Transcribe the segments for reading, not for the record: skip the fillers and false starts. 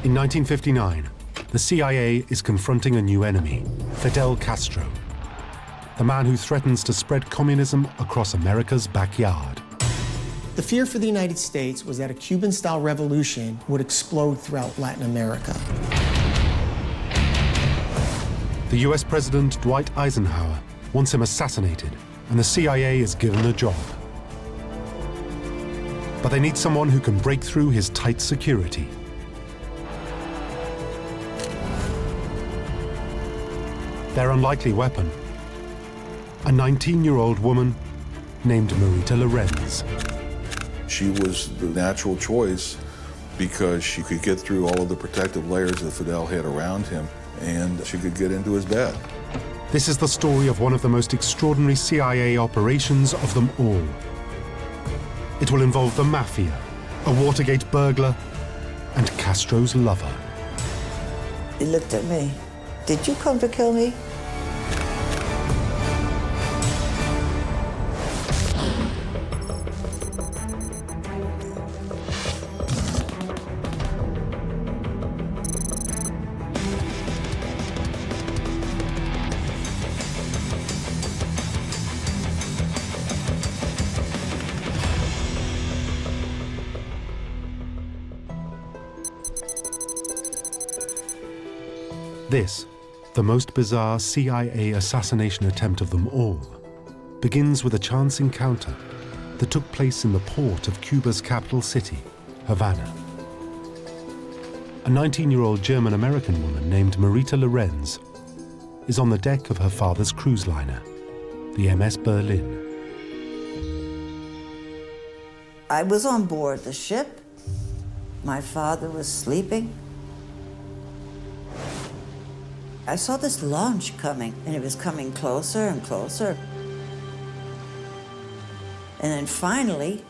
In 1959, the CIA is confronting a new enemy, Fidel Castro, the man who threatens to spread communism across America's backyard. The fear for the United States was that a Cuban-style revolution would explode throughout Latin America. The US President Dwight Eisenhower wants him assassinated, and the CIA is given a job. But they need someone who can break through his tight security. Their unlikely weapon, a 19-year-old woman named Marita Loren. She was the natural choice because she could get through all of the protective layers that Fidel had around him, and she could get into his bed. This is the story of one of the most extraordinary CIA operations of them all. It will involve the mafia, a Watergate burglar, and Castro's lover. He looked at me. Did you come to kill me? This, the most bizarre CIA assassination attempt of them all, begins with a chance encounter that took place in the port of Cuba's capital city, Havana. A 19-year-old German-American woman named Marita Loren is on the deck of her father's cruise liner, the MS Berlin. I was on board the ship. My father was sleeping. I saw this launch coming, and it was coming closer and closer. And then finally,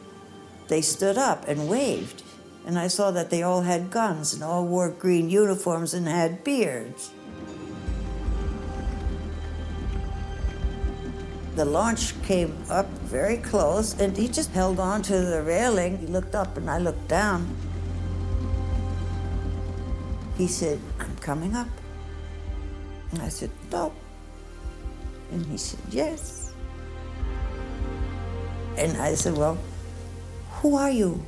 they stood up and waved. And I saw that they all had guns and all wore green uniforms and had beards. The launch came up very close, and he just held on to the railing. He looked up, and I looked down. He said, "I'm coming up." And I said, "No." And he said, "Yes." And I said, "Well, who are you?"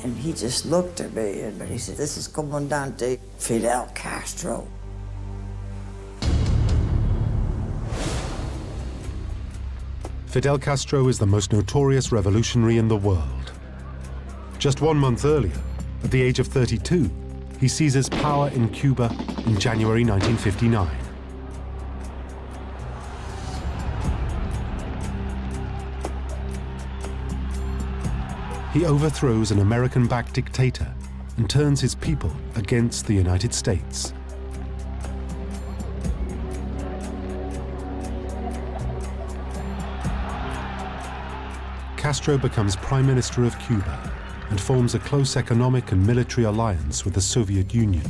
And he just looked at me, and he said, "This is Comandante Fidel Castro." Fidel Castro is the most notorious revolutionary in the world. Just 1 month earlier, at the age of 32, he seizes power in Cuba in January 1959. He overthrows an American-backed dictator and turns his people against the United States. Castro becomes Prime Minister of Cuba and forms a close economic and military alliance with the Soviet Union.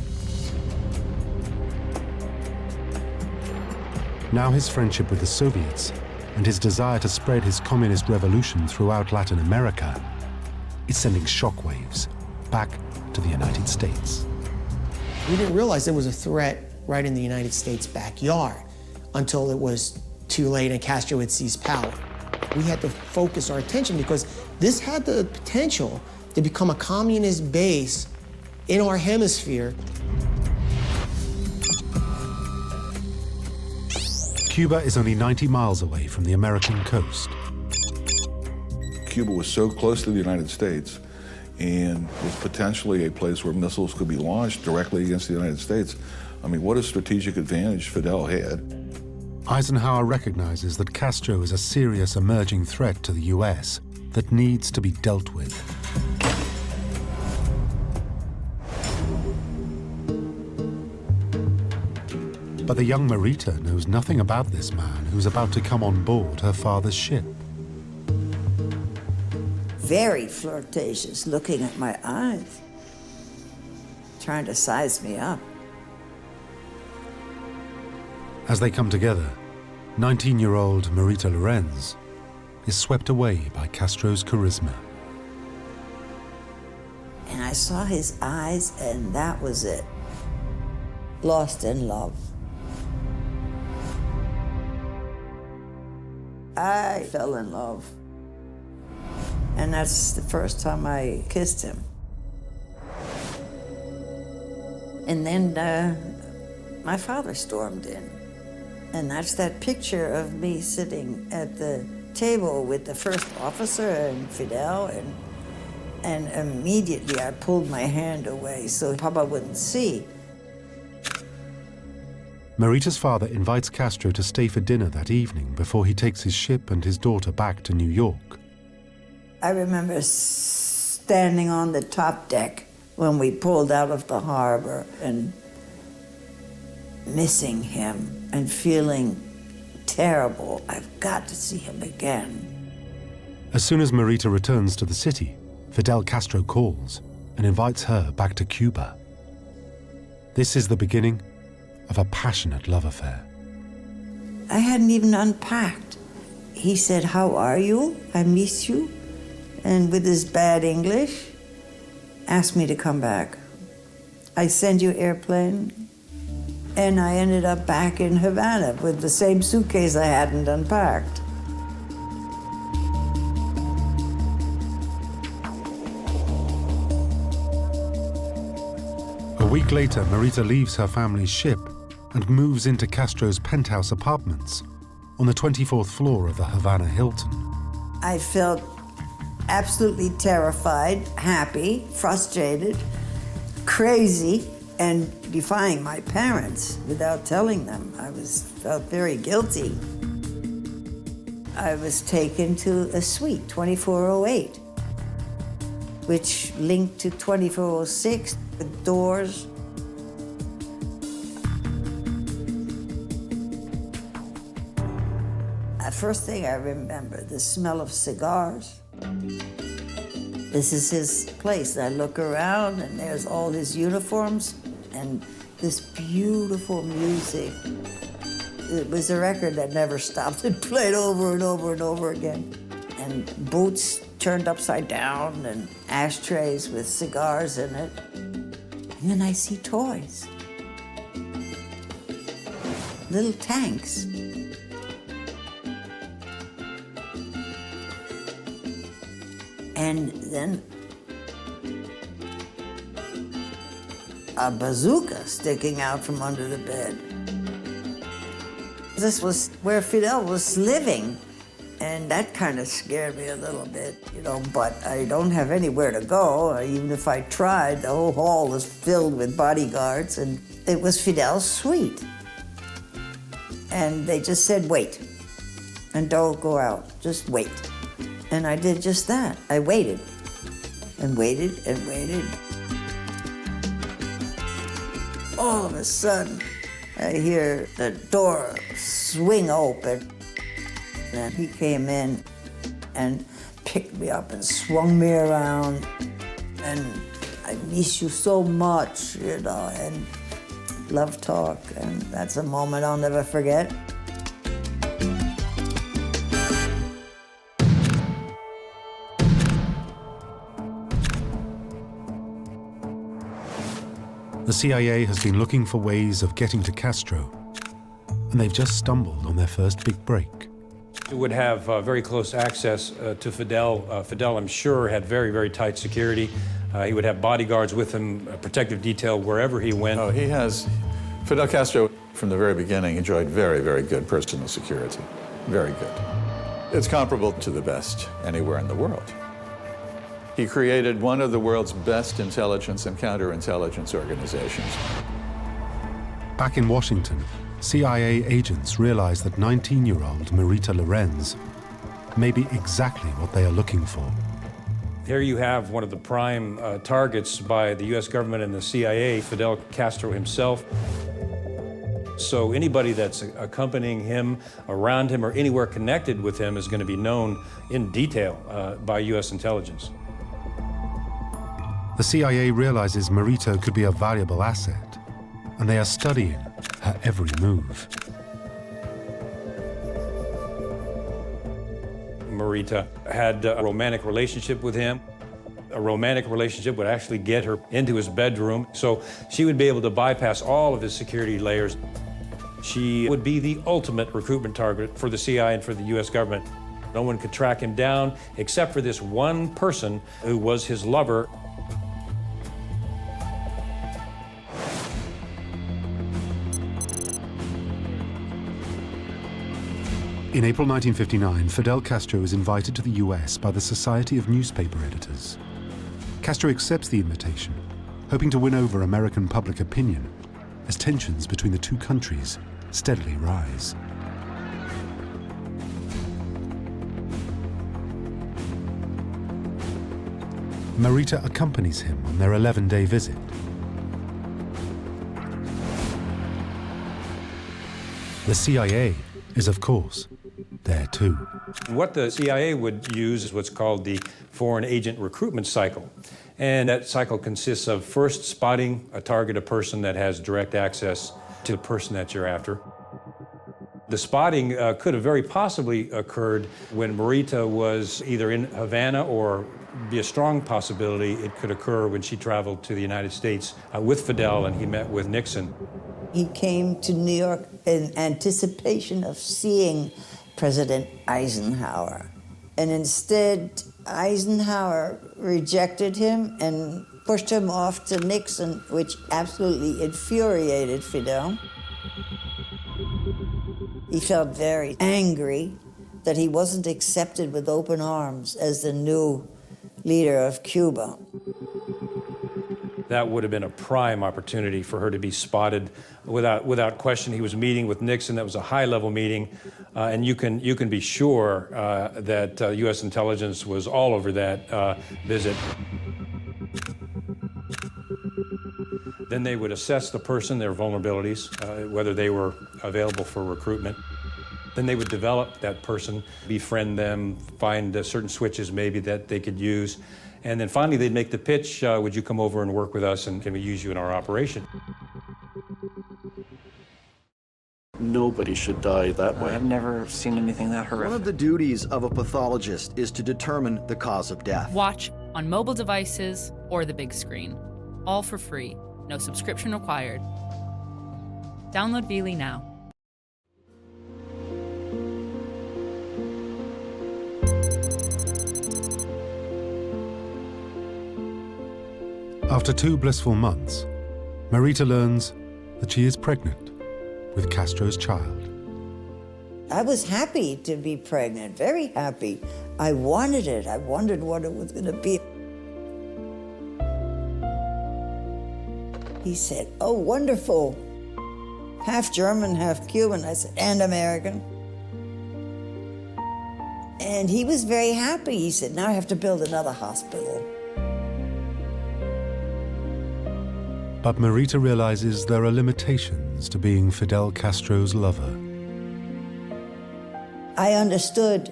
Now his friendship with the Soviets and his desire to spread his communist revolution throughout Latin America is sending shockwaves back to the United States. We didn't realize there was a threat right in the United States' backyard until it was too late and Castro had seized power. We had to focus our attention because this had the potential to become a communist base in our hemisphere. Cuba is only 90 miles away from the American coast. Cuba was so close to the United States and was potentially a place where missiles could be launched directly against the United States. I mean, what a strategic advantage Fidel had. Eisenhower recognizes that Castro is a serious emerging threat to the US that needs to be dealt with. But the young Marita knows nothing about this man who's about to come on board her father's ship. Very flirtatious, looking at my eyes, trying to size me up. As they come together, 19-year-old Marita Loren is swept away by Castro's charisma. And I I saw his eyes, and that was it. Lost in love. I fell in love. And that's the first time I kissed him. And then my father stormed in. And that's that picture of me sitting at the table with the first officer and Fidel, and immediately I pulled my hand away so Papa wouldn't see. Marita's father invites Castro to stay for dinner that evening before he takes his ship and his daughter back to New York. I remember standing on the top deck when we pulled out of the harbor and missing him and feeling terrible. I've got to see him again. As soon as Marita returns to the city, Fidel Castro calls and invites her back to Cuba. This is the beginning of a passionate love affair. I hadn't even unpacked. He said, "How are you? I miss you." And with his bad English, asked me to come back. I send you airplane. And I ended up back in Havana with the same suitcase I hadn't unpacked. A week later, Marita leaves her family's ship and moves into Castro's penthouse apartments on the 24th floor of the Havana Hilton. I felt absolutely terrified, happy, frustrated, crazy, and defying my parents without telling them. I felt very guilty. I was taken to a suite, 2408, which linked to 2406 with doors. The first thing I remember, the smell of cigars. This is his place. I look around and there's all his uniforms and this beautiful music. It was a record that never stopped. It played over and over and over again. And boots turned upside down and ashtrays with cigars in it. And then I see toys. Little tanks. And then a bazooka sticking out from under the bed. This was where Fidel was living, and that kind of scared me a little bit, but I don't have anywhere to go. Even if I tried, the whole hall was filled with bodyguards, and it was Fidel's suite. And they just said, wait, and don't go out, just wait. And I did just that. I waited and waited and waited. All of a sudden, I hear the door swing open. And he came in and picked me up and swung me around. And I miss you so much, and love talk. And that's a moment I'll never forget. The CIA has been looking for ways of getting to Castro, and they've just stumbled on their first big break. He would have very close access to Fidel. Fidel, I'm sure, had very, very tight security. He would have bodyguards with him, protective detail wherever he went. Oh, Fidel Castro, from the very beginning, enjoyed very, very good personal security. Very good. It's comparable to the best anywhere in the world. He created one of the world's best intelligence and counterintelligence organizations. Back in Washington, CIA agents realize that 19-year-old Marita Loren's may be exactly what they are looking for. Here you have one of the prime targets by the U.S. government and the CIA, Fidel Castro himself. So anybody that's accompanying him, around him, or anywhere connected with him is going to be known in detail by U.S. intelligence. The CIA realizes Marita could be a valuable asset, and they are studying her every move. Marita had a romantic relationship with him. A romantic relationship would actually get her into his bedroom, so she would be able to bypass all of his security layers. She would be the ultimate recruitment target for the CIA and for the US government. No one could track him down except for this one person who was his lover. In April 1959, Fidel Castro is invited to the US by the Society of Newspaper Editors. Castro accepts the invitation, hoping to win over American public opinion as tensions between the two countries steadily rise. Marita accompanies him on their 11-day visit. The CIA is, of course, there too. What the CIA would use is what's called the foreign agent recruitment cycle. And that cycle consists of first spotting a target, a person that has direct access to the person that you're after. The spotting could have very possibly occurred when Marita was either in Havana, or be a strong possibility it could occur when she traveled to the United States with Fidel and he met with Nixon. He came to New York in anticipation of seeing President Eisenhower. And instead, Eisenhower rejected him and pushed him off to Nixon, which absolutely infuriated Fidel. He felt very angry that he wasn't accepted with open arms as the new leader of Cuba. That would have been a prime opportunity for her to be spotted. Without question, he was meeting with Nixon. That was a high-level meeting, and you can be sure that U.S. intelligence was all over that visit. Then they would assess the person, their vulnerabilities, whether they were available for recruitment. Then they would develop that person, befriend them, find certain switches maybe that they could use. And then finally they'd make the pitch, would you come over and work with us and can we use you in our operation? Nobody should die that way. I've never seen anything that horrific. One of the duties of a pathologist is to determine the cause of death. Watch on mobile devices or the big screen. All for free. No subscription required. Download Veely now. After 2 blissful months, Marita learns that she is pregnant with Castro's child. I was happy to be pregnant, very happy. I wanted it. I wondered what it was going to be. He said, oh, wonderful. Half German, half Cuban. I said, and American. And he was very happy. He said, now I have to build another hospital. But Marita realizes there are limitations to being Fidel Castro's lover. I understood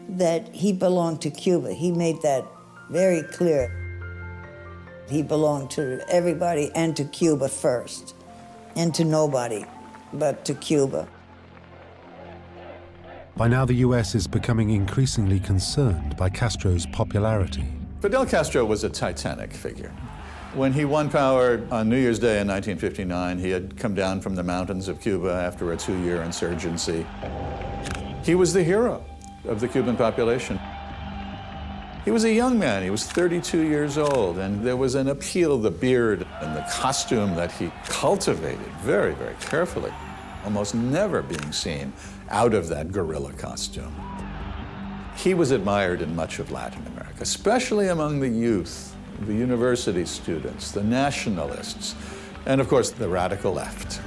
that he belonged to Cuba. He made that very clear. He belonged to everybody and to Cuba first, and to nobody but to Cuba. By now, the US is becoming increasingly concerned by Castro's popularity. Fidel Castro was a titanic figure. When he won power on New Year's Day in 1959, he had come down from the mountains of Cuba after a 2-year insurgency. He was the hero of the Cuban population. He was a young man, he was 32 years old, and there was an appeal, the beard and the costume that he cultivated very, very carefully, almost never being seen out of that guerrilla costume. He was admired in much of Latin America, especially among the youth, the university students, the nationalists, and of course the radical left.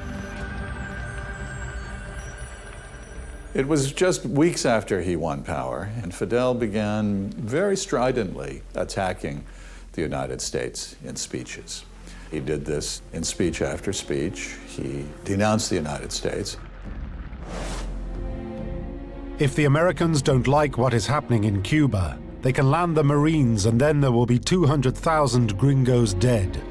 It was just weeks after he won power, and Fidel began very stridently attacking the United States in speeches. He did this in speech after speech. He denounced the United States. If the Americans don't like what is happening in Cuba, they can land the Marines and then there will be 200,000 gringos dead.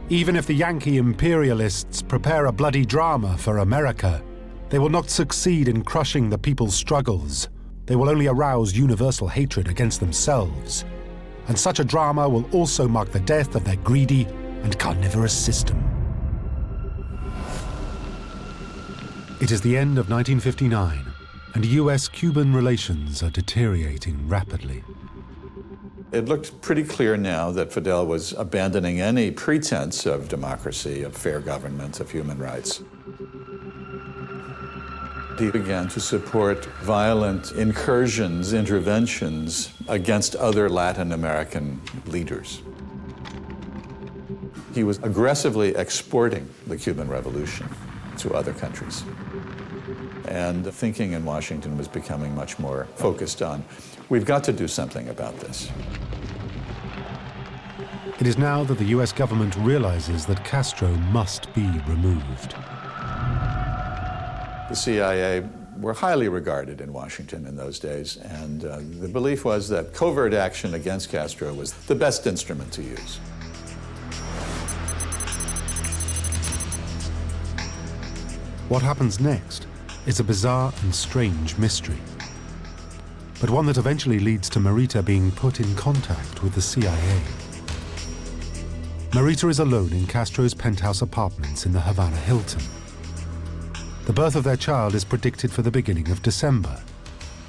Even if the Yankee imperialists prepare a bloody drama for America, they will not succeed in crushing the people's struggles. They will only arouse universal hatred against themselves. and such a drama will also mark the death of their greedy and carnivorous system. It is the end of 1959, and US-Cuban relations are deteriorating rapidly. It looked pretty clear now that Fidel was abandoning any pretense of democracy, of fair government, of human rights. He began to support violent incursions, interventions against other Latin American leaders. He was aggressively exporting the Cuban Revolution to other countries. And the thinking in Washington was becoming much more focused on, we've got to do something about this. It is now that the US government realizes that Castro must be removed. The CIA were highly regarded in Washington in those days, and the belief was that covert action against Castro was the best instrument to use. What happens next is a bizarre and strange mystery, but one that eventually leads to Marita being put in contact with the CIA. Marita is alone in Castro's penthouse apartments in the Havana Hilton. The birth of their child is predicted for the beginning of December,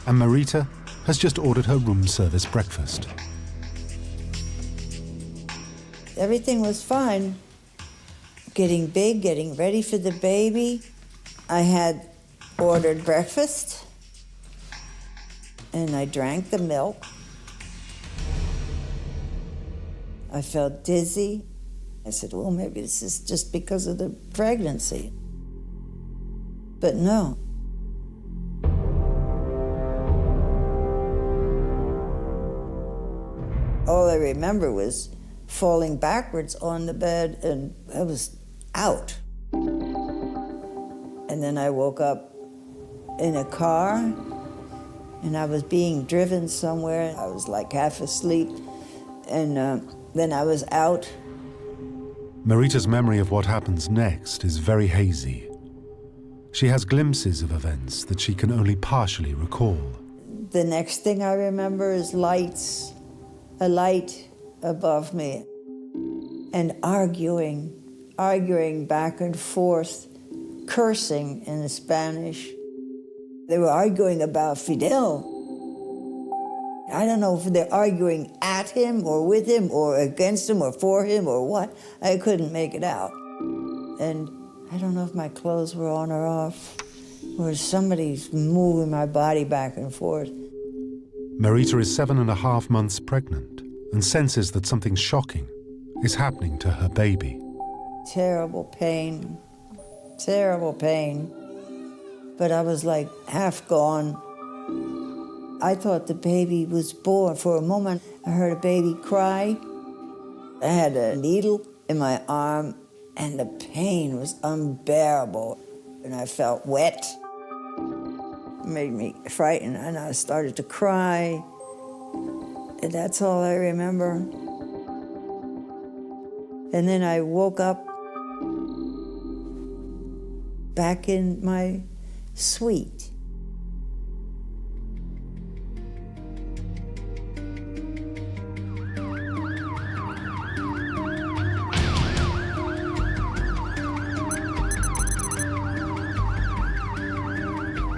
and Marita has just ordered her room service breakfast. Everything was fine. Getting big, getting ready for the baby. I had ordered breakfast, and I drank the milk. I felt dizzy. I said, well, maybe this is just because of the pregnancy. But no. All I remember was falling backwards on the bed, and I was out. And then I woke up in a car, and I was being driven somewhere. I was like half asleep, and then I was out. Marita's memory of what happens next is very hazy. She has glimpses of events that she can only partially recall. The next thing I remember is lights, a light above me, and arguing back and forth, cursing in Spanish. They were arguing about Fidel. I don't know if they're arguing at him or with him or against him or for him or what. I couldn't make it out. And I don't know if my clothes were on or off, or somebody's moving my body back and forth. Marita is 7.5 months pregnant and senses that something shocking is happening to her baby. Terrible pain, terrible pain. But I was like half gone. I thought the baby was born. For a moment, I heard a baby cry. I had a needle in my arm, and the pain was unbearable. And I felt wet. It made me frightened, and I started to cry. And that's all I remember. And then I woke up back in my suite.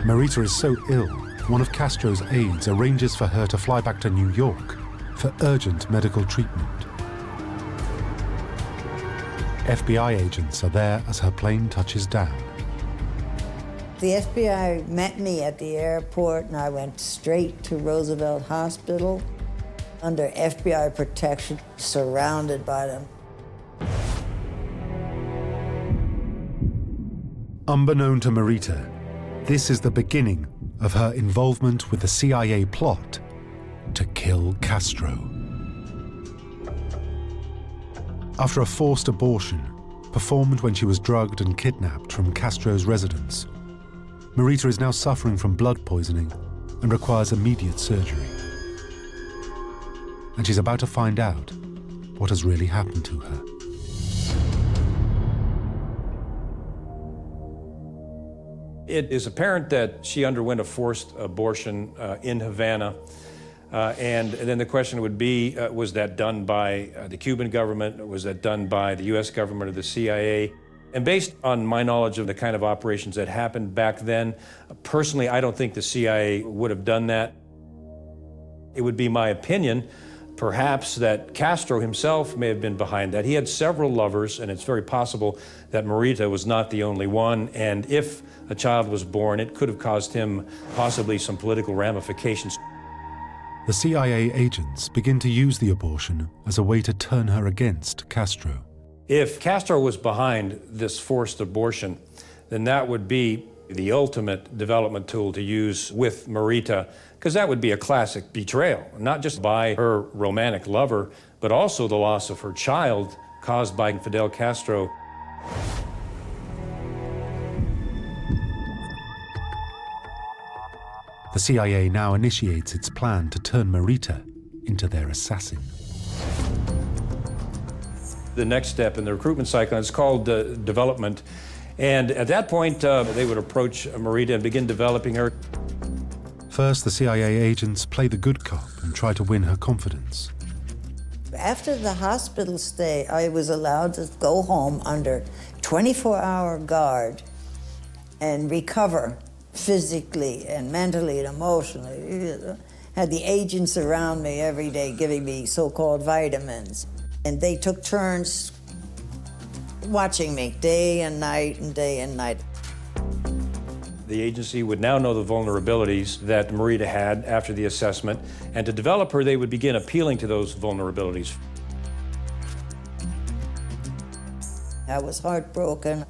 Marita is so ill, one of Castro's aides arranges for her to fly back to New York for urgent medical treatment. FBI agents are there as her plane touches down. The FBI met me at the airport, and I went straight to Roosevelt Hospital under FBI protection, surrounded by them. Unbeknown to Marita, this is the beginning of her involvement with the CIA plot to kill Castro. After a forced abortion, performed when she was drugged and kidnapped from Castro's residence, Marita is now suffering from blood poisoning and requires immediate surgery. And she's about to find out what has really happened to her. It is apparent that she underwent a forced abortion in Havana. And then the question would be, was that done by the Cuban government? Was that done by the US government or the CIA? And based on my knowledge of the kind of operations that happened back then, personally, I don't think the CIA would have done that. It would be my opinion, perhaps, that Castro himself may have been behind that. He had several lovers, and it's very possible that Marita was not the only one. And if a child was born, it could have caused him possibly some political ramifications. The CIA agents begin to use the abortion as a way to turn her against Castro. If Castro was behind this forced abortion, then that would be the ultimate development tool to use with Marita, because that would be a classic betrayal, not just by her romantic lover, but also the loss of her child caused by Fidel Castro. The CIA now initiates its plan to turn Marita into their assassin. The next step in the recruitment cycle is called development. And at that point, they would approach Marita and begin developing her. First, the CIA agents play the good cop and try to win her confidence. After the hospital stay, I was allowed to go home under 24-hour guard and recover physically and mentally and emotionally. Had the agents around me every day giving me so-called vitamins. And they took turns watching me day and night and day and night. The agency would now know the vulnerabilities that Marita had after the assessment, and to develop her, they would begin appealing to those vulnerabilities. I was heartbroken.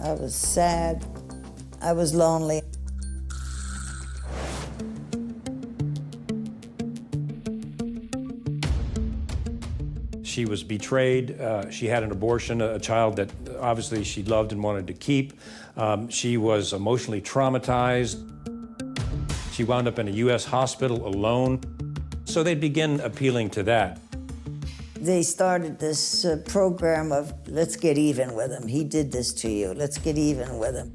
I was sad. I was lonely. She was betrayed. She had an abortion, a child that obviously she loved and wanted to keep. She was emotionally traumatized. She wound up in a US hospital alone. So they'd begin appealing to that. They started this program of, let's get even with him. He did this to you. Let's get even with him.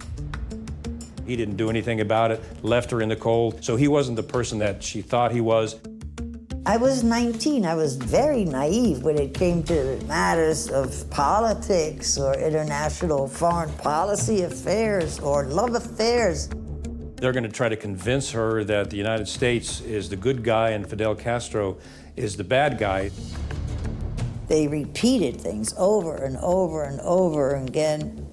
He didn't do anything about it, left her in the cold. So he wasn't the person that she thought he was. I was 19. I was very naive when it came to matters of politics or international foreign policy affairs or love affairs. They're going to try to convince her that the United States is the good guy and Fidel Castro is the bad guy. They repeated things over and over and over again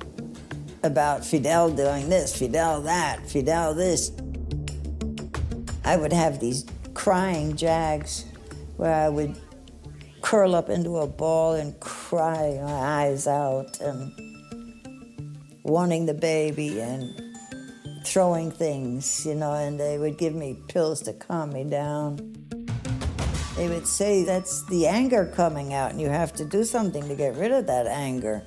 about Fidel doing this, Fidel that, Fidel this. I would have these crying jags where I would curl up into a ball and cry my eyes out and wanting the baby and throwing things, and they would give me pills to calm me down. They would say that's the anger coming out and you have to do something to get rid of that anger,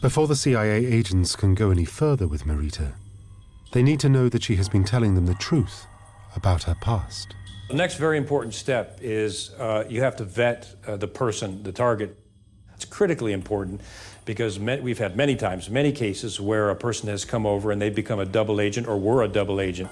Before the CIA agents can go any further with Marita, they need to know that she has been telling them the truth about her past. The next very important step is you have to vet the person, the target. It's critically important because we've had many times, many cases where a person has come over and they've become a double agent or were a double agent.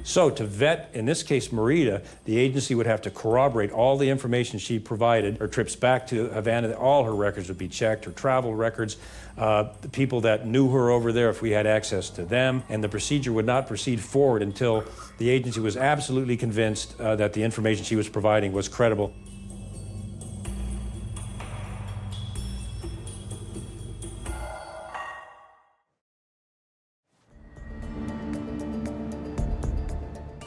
So to vet, in this case, Marita, the agency would have to corroborate all the information she provided. Her trips back to Havana, all her records would be checked, her travel records, the people that knew her over there, if we had access to them, and the procedure would not proceed forward until the agency was absolutely convinced that the information she was providing was credible.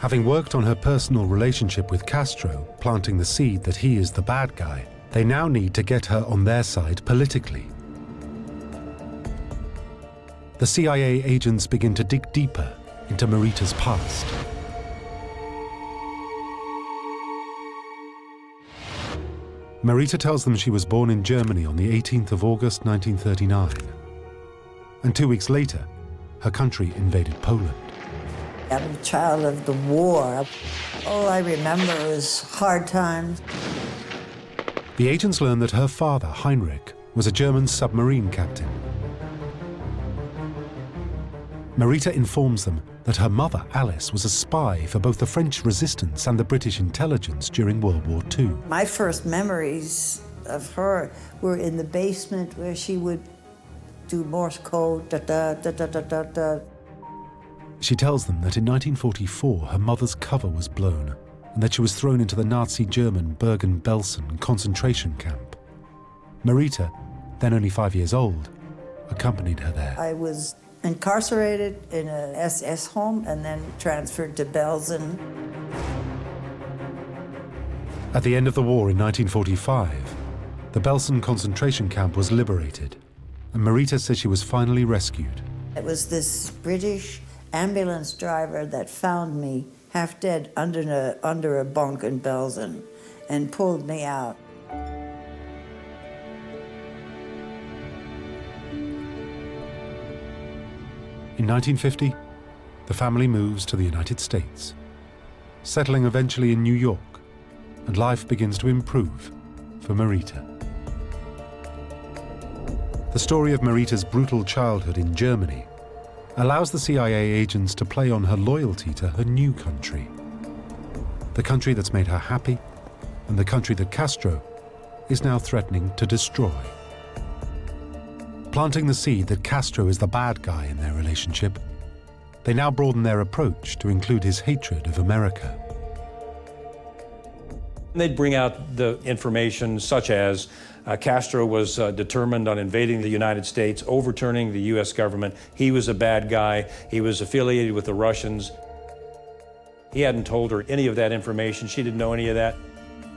Having worked on her personal relationship with Castro, planting the seed that he is the bad guy, they now need to get her on their side politically. The CIA agents begin to dig deeper into Marita's past. Marita tells them she was born in Germany on the 18th of August 1939. And 2 weeks later, her country invaded Poland. I'm a child of the war. All I remember is hard times. The agents learn that her father, Heinrich, was a German submarine captain. Marita informs them that her mother, Alice, was a spy for both the French resistance and the British intelligence during World War II. My first memories of her were in the basement where she would do Morse code, da-da-da-da-da-da-da. She tells them that in 1944 her mother's cover was blown and that she was thrown into the Nazi German Bergen-Belsen concentration camp. Marita, then only 5 years old, accompanied her there. I was incarcerated in an SS home and then transferred to Belsen. At the end of the war in 1945, the Belsen concentration camp was liberated, and Marita says she was finally rescued. It was this British ambulance driver that found me half dead under a bunk in Belsen and pulled me out. In 1950, the family moves to the United States, settling eventually in New York, and life begins to improve for Marita. The story of Marita's brutal childhood in Germany allows the CIA agents to play on her loyalty to her new country, the country that's made her happy, and the country that Castro is now threatening to destroy. Planting the seed that Castro is the bad guy in their relationship, they now broaden their approach to include his hatred of America. They'd bring out the information such as Castro was determined on invading the United States, overturning the U.S. government. He was a bad guy. He was affiliated with the Russians. He hadn't told her any of that information. She didn't know any of that.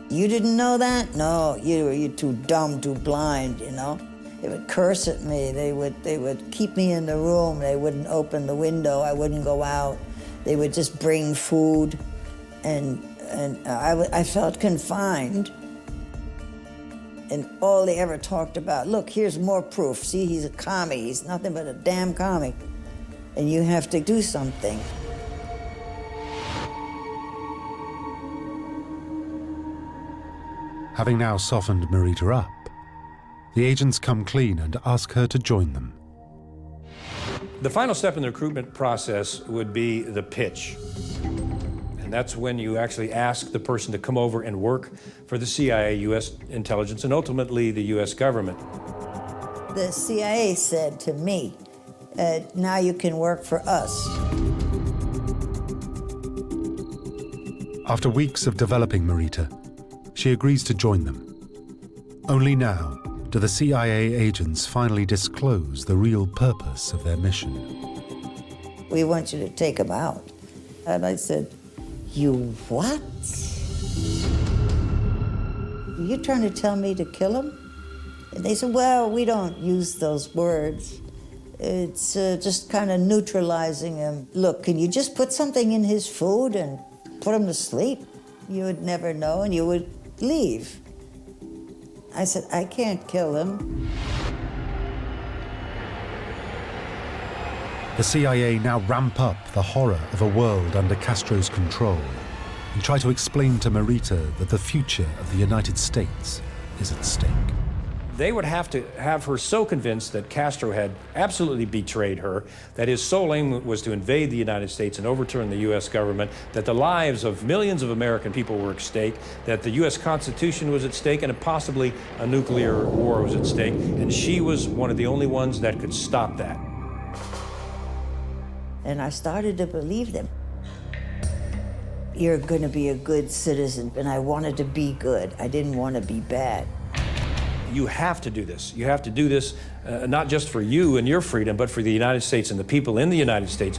You didn't know that? No, you're too dumb, too blind, you know? They would curse at me. They would keep me in the room. They wouldn't open the window. I wouldn't go out. They would just bring food, and I felt confined. And all they ever talked about, look, here's more proof. See, he's a commie. He's nothing but a damn commie. And you have to do something. Having now softened Marita up, the agents come clean and ask her to join them. The final step in the recruitment process would be the pitch. And that's when you actually ask the person to come over and work for the CIA, U.S. intelligence, and ultimately the U.S. government. The CIA said to me, now you can work for us. After weeks of developing Marita, she agrees to join them. Only now do the CIA agents finally disclose the real purpose of their mission. We want you to take him out. And I said, you what? You trying to tell me to kill him? And they said, well, we don't use those words. It's just kind of neutralizing him. Look, can you just put something in his food and put him to sleep? You would never know, and you would leave. I said, I can't kill him. The CIA now ramp up the horror of a world under Castro's control and try to explain to Marita that the future of the United States is at stake. They would have to have her so convinced that Castro had absolutely betrayed her, that his sole aim was to invade the United States and overturn the U.S. government, that the lives of millions of American people were at stake, that the U.S. Constitution was at stake, and possibly a nuclear war was at stake. And she was one of the only ones that could stop that. And I started to believe them. You're going to be a good citizen, and I wanted to be good. I didn't want to be bad. You have to do this. You have to do this not just for you and your freedom, but for the United States and the people in the United States.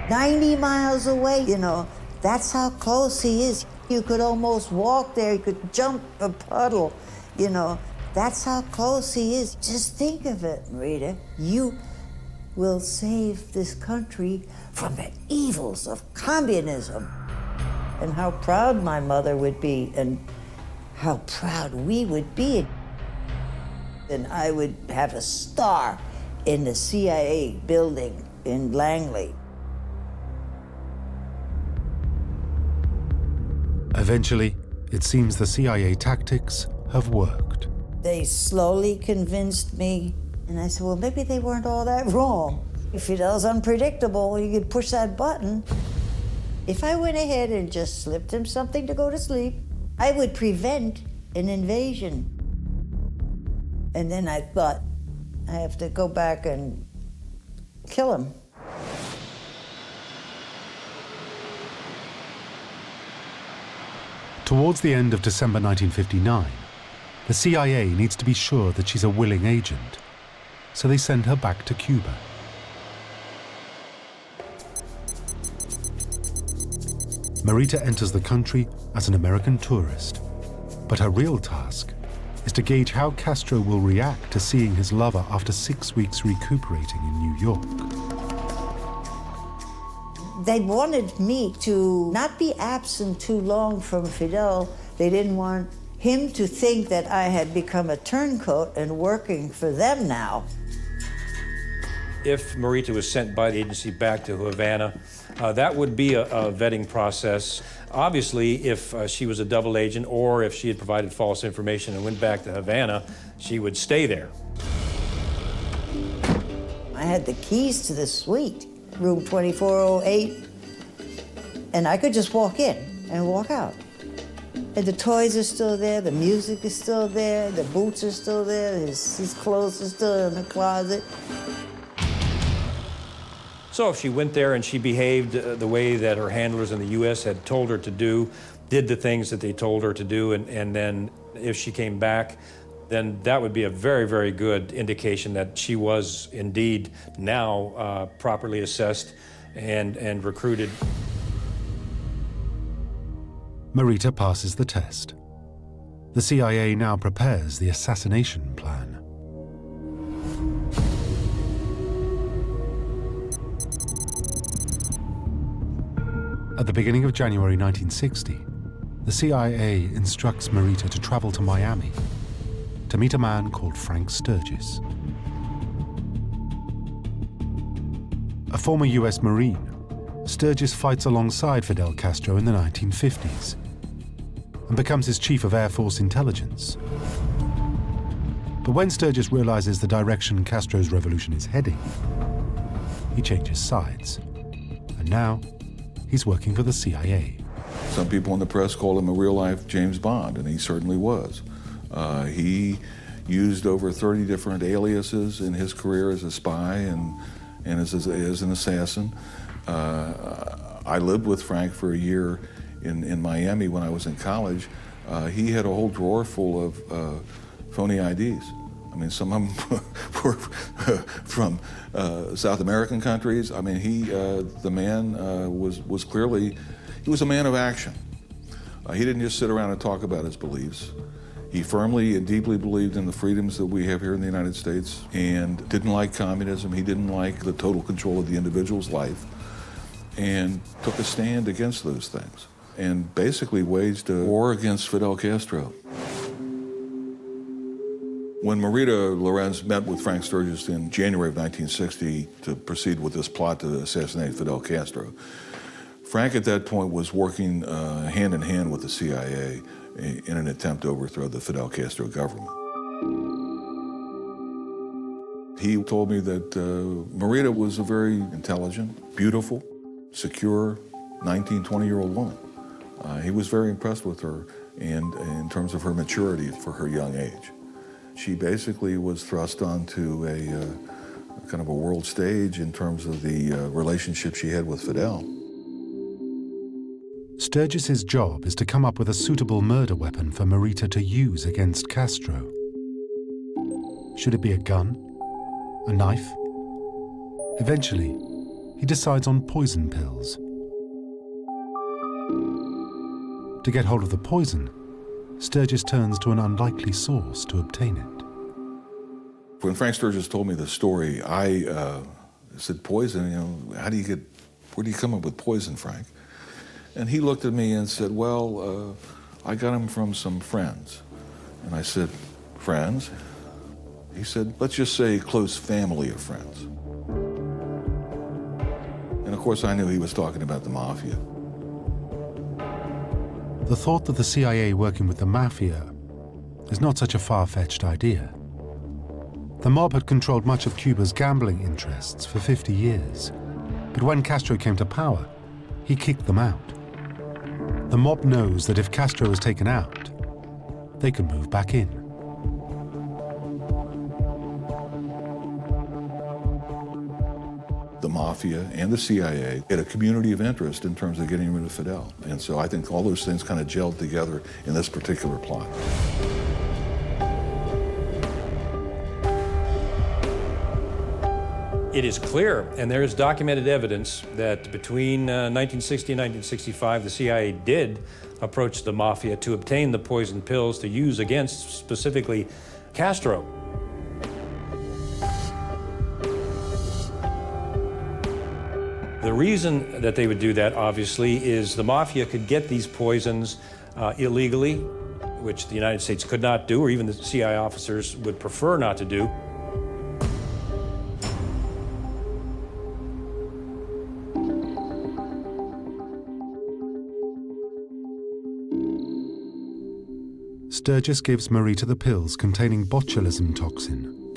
90 miles away, you know, that's how close he is. You could almost walk there. You could jump a puddle, you know. That's how close he is. Just think of it, Marita. You will save this country from the evils of communism. And how proud my mother would be, and how proud we would be. And I would have a star in the CIA building in Langley. Eventually, it seems the CIA tactics have worked. They slowly convinced me, and I said, well, maybe they weren't all that wrong. Fidel's unpredictable. You could push that button. If I went ahead and just slipped him something to go to sleep, I would prevent an invasion. And then I thought, I have to go back and kill him. Towards the end of December 1959, the CIA needs to be sure that she's a willing agent, so they send her back to Cuba. Marita enters the country as an American tourist, but her real task is to gauge how Castro will react to seeing his lover after 6 weeks recuperating in New York. They wanted me to not be absent too long from Fidel. They didn't want him to think that I had become a turncoat and working for them now. If Marita was sent by the agency back to Havana, that would be a vetting process. Obviously, if she was a double agent or if she had provided false information and went back to Havana, she would stay there. I had the keys to the suite, room 2408, and I could just walk in and walk out. And the toys are still there, the music is still there, the boots are still there, his clothes are still in the closet. So if she went there and she behaved the way that her handlers in the U.S. had told her to do, did the things that they told her to do, and then if she came back, then that would be a very, very good indication that she was indeed now properly assessed and recruited. Marita passes the test. The CIA now prepares the assassination plan. At the beginning of January 1960, the CIA instructs Marita to travel to Miami to meet a man called Frank Sturgis. A former US Marine, Sturgis fights alongside Fidel Castro in the 1950s and becomes his chief of Air Force intelligence. But when Sturgis realizes the direction Castro's revolution is heading, he changes sides, and now he's working for the CIA. Some people in the press call him a real-life James Bond, and he certainly was. He used over 30 different aliases in his career as a spy and as an assassin. I lived with Frank for a year in Miami when I was in college. He had a whole drawer full of phony IDs. I mean, some of them were from South American countries. I mean, the man was clearly, he was a man of action. He didn't just sit around and talk about his beliefs. He firmly and deeply believed in the freedoms that we have here in the United States and didn't like communism. He didn't like the total control of the individual's life and took a stand against those things and basically waged a war against Fidel Castro. When Marita Loren met with Frank Sturgis in January of 1960 to proceed with this plot to assassinate Fidel Castro, Frank at that point was working hand in hand with the CIA in an attempt to overthrow the Fidel Castro government. He told me that Marita was a very intelligent, beautiful, secure 19, 20-year-old woman. He was very impressed with her and in terms of her maturity for her young age. She basically was thrust onto a kind of a world stage in terms of the relationship she had with Fidel. Sturgis's job is to come up with a suitable murder weapon for Marita to use against Castro. Should it be a gun? A knife? Eventually, he decides on poison pills. To get hold of the poison, Sturgis turns to an unlikely source to obtain it. When Frank Sturgis told me the story, I said, poison, where do you come up with poison, Frank? And he looked at me and said, well, I got him from some friends. And I said, friends? He said, let's just say close family of friends. And of course I knew he was talking about the mafia. The thought that the CIA working with the mafia is not such a far-fetched idea. The mob had controlled much of Cuba's gambling interests for 50 years. But when Castro came to power, he kicked them out. The mob knows that if Castro is taken out, they can move back in. The mafia and the CIA had a community of interest in terms of getting rid of Fidel. And so I think all those things kind of gelled together in this particular plot. It is clear, and there is documented evidence, that between 1960 and 1965, the CIA did approach the mafia to obtain the poison pills to use against specifically Castro. The reason that they would do that, obviously, is the mafia could get these poisons illegally, which the United States could not do, or even the CIA officers would prefer not to do. Sturgis gives Marita the pills containing botulism toxin.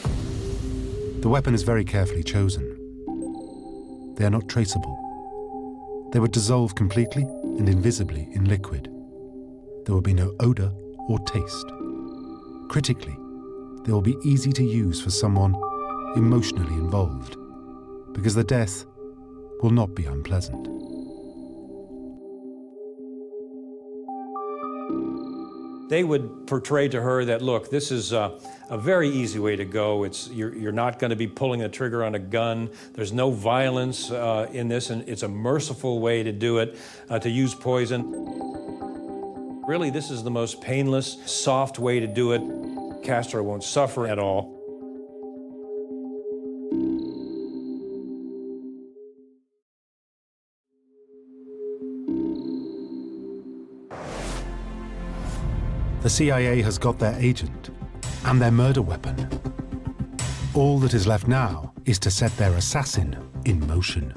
The weapon is very carefully chosen. They are not traceable. They would dissolve completely and invisibly in liquid. There will be no odor or taste. Critically, they will be easy to use for someone emotionally involved, because the death will not be unpleasant. They would portray to her that, look, this is a very easy way to go. You're not going to be pulling the trigger on a gun. There's no violence in this, and it's a merciful way to do it, to use poison. Really, this is the most painless, soft way to do it. Castro won't suffer at all. The CIA has got their agent and their murder weapon. All that is left now is to set their assassin in motion.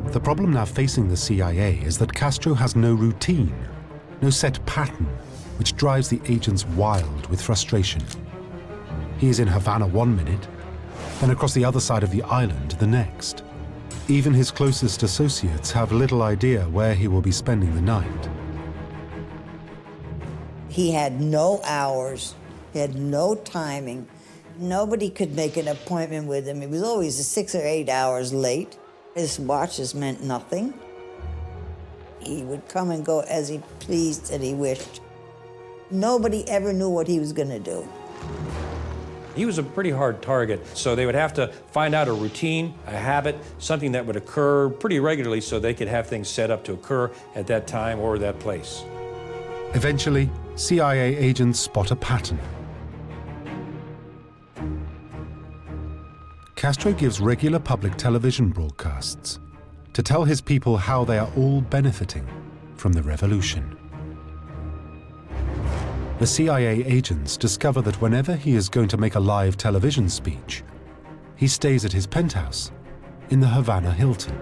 The problem now facing the CIA is that Castro has no routine, no set pattern, which drives the agents wild with frustration. He is in Havana one minute, then across the other side of the island the next. Even his closest associates have little idea where he will be spending the night. He had no hours, he had no timing. Nobody could make an appointment with him. He was always 6 or 8 hours late. His watches meant nothing. He would come and go as he pleased and he wished. Nobody ever knew what he was going to do. He was a pretty hard target, so they would have to find out a routine, a habit, something that would occur pretty regularly so they could have things set up to occur at that time or that place. Eventually, CIA agents spot a pattern. Castro gives regular public television broadcasts to tell his people how they are all benefiting from the revolution. The CIA agents discover that whenever he is going to make a live television speech, he stays at his penthouse in the Havana Hilton.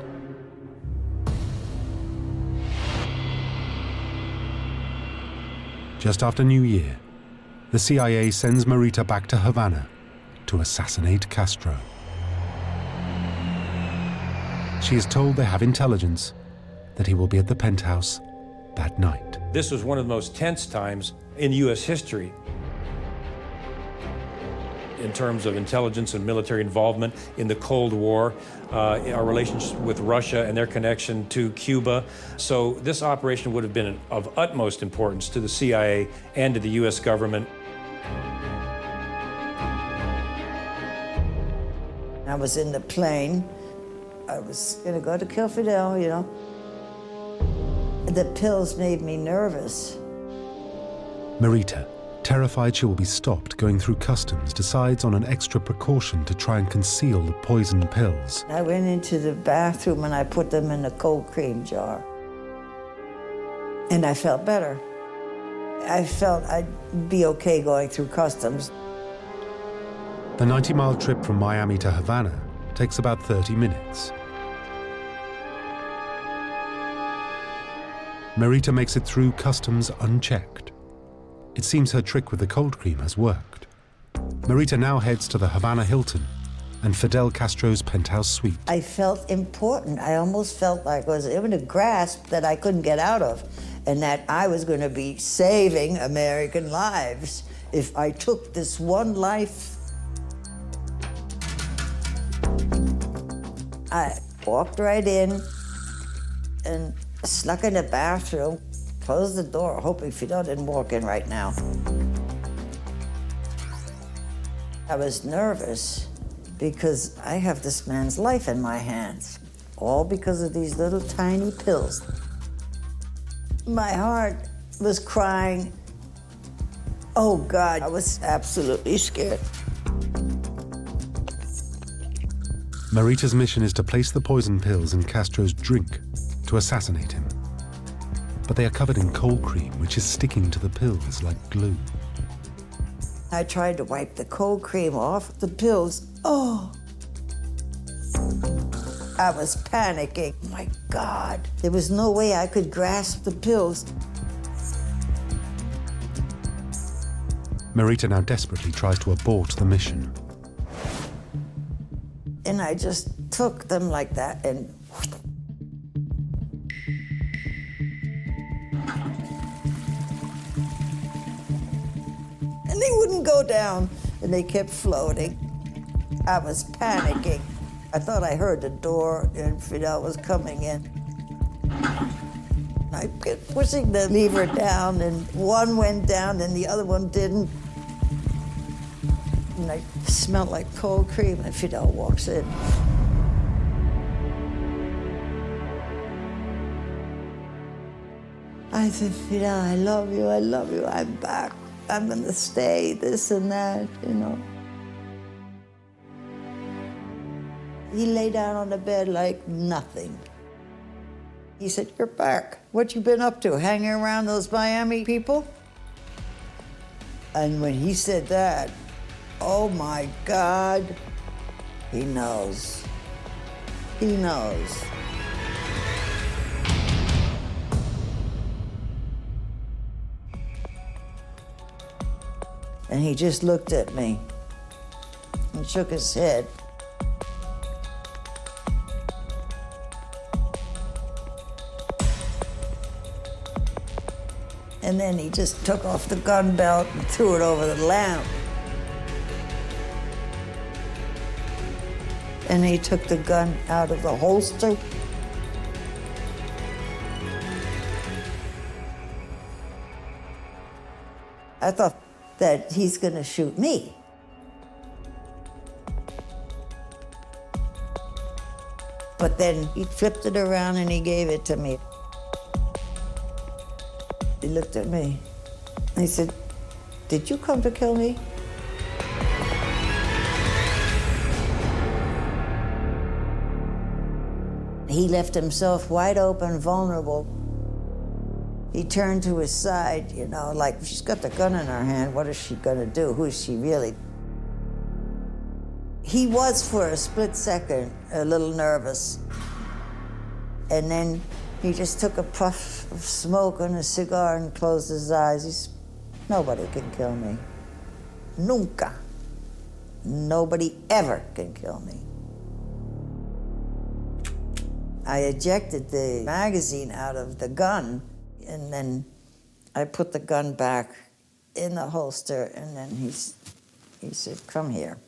Just after New Year, the CIA sends Marita back to Havana to assassinate Castro. She is told they have intelligence that he will be at the penthouse that night. This was one of the most tense times in U.S. history in terms of intelligence and military involvement in the Cold War, our relations with Russia and their connection to Cuba. So this operation would have been of utmost importance to the CIA and to the U.S. government. I was in the plane. I was going to go to kill Fidel, you know. The pills made me nervous. Marita, terrified she will be stopped going through customs, decides on an extra precaution to try and conceal the poison pills. I went into the bathroom and I put them in a cold cream jar. And I felt better. I felt I'd be okay going through customs. The 90-mile trip from Miami to Havana takes about 30 minutes. Marita makes it through customs unchecked. It seems her trick with the cold cream has worked. Marita now heads to the Havana Hilton and Fidel Castro's penthouse suite. I felt important. I almost felt like I was in a grasp that I couldn't get out of, and that I was going to be saving American lives if I took this one life. I walked right in and snuck in the bathroom, closed the door, hoping Fidel didn't walk in right now. I was nervous because I have this man's life in my hands, all because of these little tiny pills. My heart was crying. Oh God, I was absolutely scared. Marita's mission is to place the poison pills in Castro's drink to assassinate him. But they are covered in cold cream, which is sticking to the pills like glue. I tried to wipe the cold cream off the pills. Oh. I was panicking. My God. There was no way I could grasp the pills. Marita now desperately tries to abort the mission. And I just took them like that and they wouldn't go down, and they kept floating. I was panicking. I thought I heard the door, and Fidel was coming in. I kept pushing the lever down, and one went down, and the other one didn't. And I smelled like cold cream, and Fidel walks in. I said, Fidel, I love you, I'm back. I'm gonna stay, this and that, you know. He lay down on the bed like nothing. He said, you're back. What you been up to, hanging around those Miami people? And when he said that, oh my God, he knows. He knows. And he just looked at me and shook his head. And then he just took off the gun belt and threw it over the lamp. And he took the gun out of the holster. I thought that he's gonna shoot me. But then he flipped it around and he gave it to me. He looked at me and he said, did you come to kill me? He left himself wide open, vulnerable. He turned to his side, you know, like she's got the gun in her hand, what is she gonna do? Who is she really? He was, for a split second, a little nervous. And then he just took a puff of smoke on a cigar and closed his eyes. He said, nobody can kill me. Nunca. Nobody ever can kill me. I ejected the magazine out of the gun, and then I put the gun back in the holster, and then he said, come here.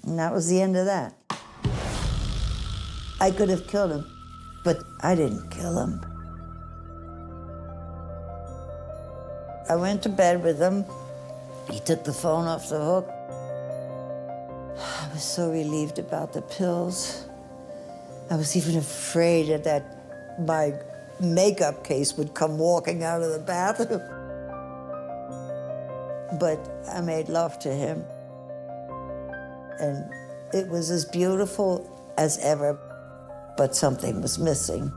And that was the end of that. I could have killed him, but I didn't kill him. I went to bed with him. He took the phone off the hook. I was so relieved about the pills. I was even afraid that my makeup case would come walking out of the bathroom. But I made love to him. And it was as beautiful as ever, but something was missing.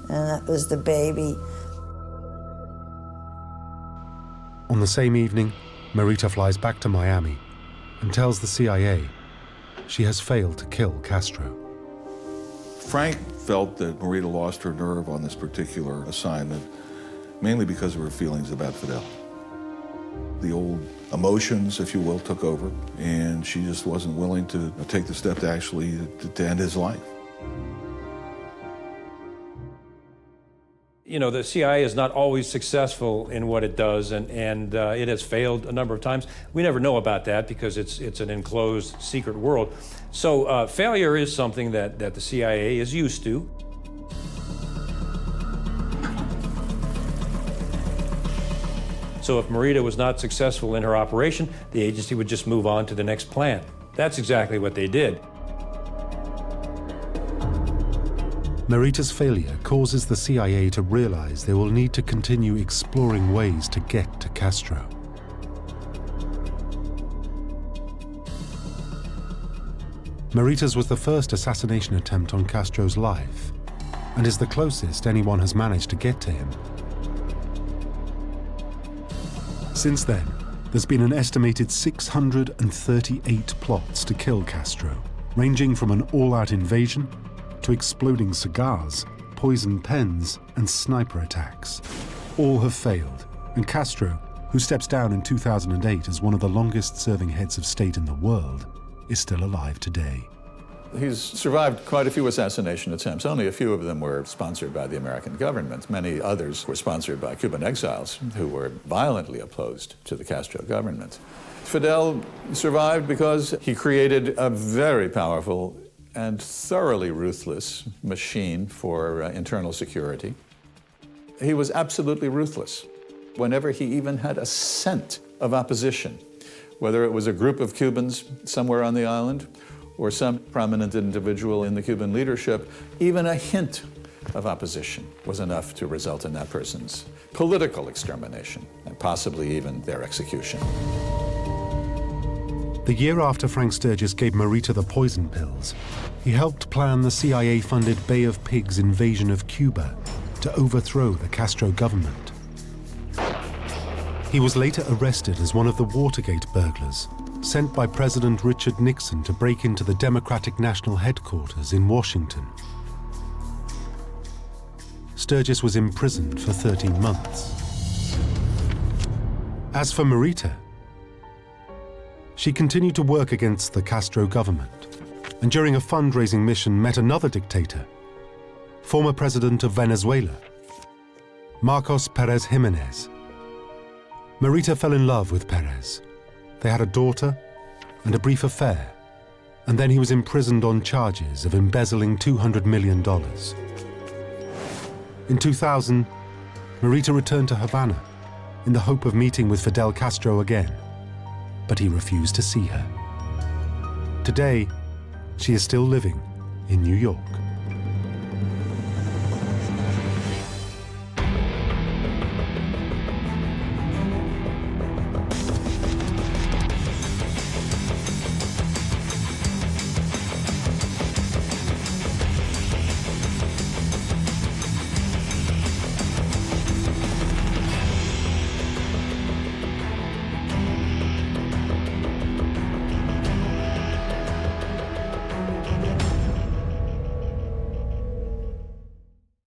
And that was the baby. On the same evening, Marita flies back to Miami and tells the CIA she has failed to kill Castro. Frank felt that Marita lost her nerve on this particular assignment, mainly because of her feelings about Fidel. The old emotions, if you will, took over, and she just wasn't willing to take the step to actually to end his life. You know, the CIA is not always successful in what it does, and it has failed a number of times. We never know about that because it's an enclosed, secret world. So failure is something that the CIA is used to. So if Marita was not successful in her operation, the agency would just move on to the next plan. That's exactly what they did. Marita's failure causes the CIA to realize they will need to continue exploring ways to get to Castro. Marita's was the first assassination attempt on Castro's life, and is the closest anyone has managed to get to him. Since then, there's been an estimated 638 plots to kill Castro, ranging from an all-out invasion to exploding cigars, poison pens, and sniper attacks. All have failed, and Castro, who steps down in 2008 as one of the longest-serving heads of state in the world, is still alive today. He's survived quite a few assassination attempts. Only a few of them were sponsored by the American government. Many others were sponsored by Cuban exiles who were violently opposed to the Castro government. Fidel survived because he created a very powerful and thoroughly ruthless machine for internal security. He was absolutely ruthless. Whenever he even had a scent of opposition, whether it was a group of Cubans somewhere on the island or some prominent individual in the Cuban leadership, even a hint of opposition was enough to result in that person's political extermination and possibly even their execution. The year after Frank Sturgis gave Marita the poison pills, he helped plan the CIA-funded Bay of Pigs invasion of Cuba to overthrow the Castro government. He was later arrested as one of the Watergate burglars, sent by President Richard Nixon to break into the Democratic National Headquarters in Washington. Sturgis was imprisoned for 13 months. As for Marita, she continued to work against the Castro government, and during a fundraising mission met another dictator, former president of Venezuela, Marcos Pérez Jiménez. Marita fell in love with Pérez. They had a daughter and a brief affair, and then he was imprisoned on charges of embezzling $200 million. In 2000, Marita returned to Havana in the hope of meeting with Fidel Castro again, but he refused to see her. Today, she is still living in New York.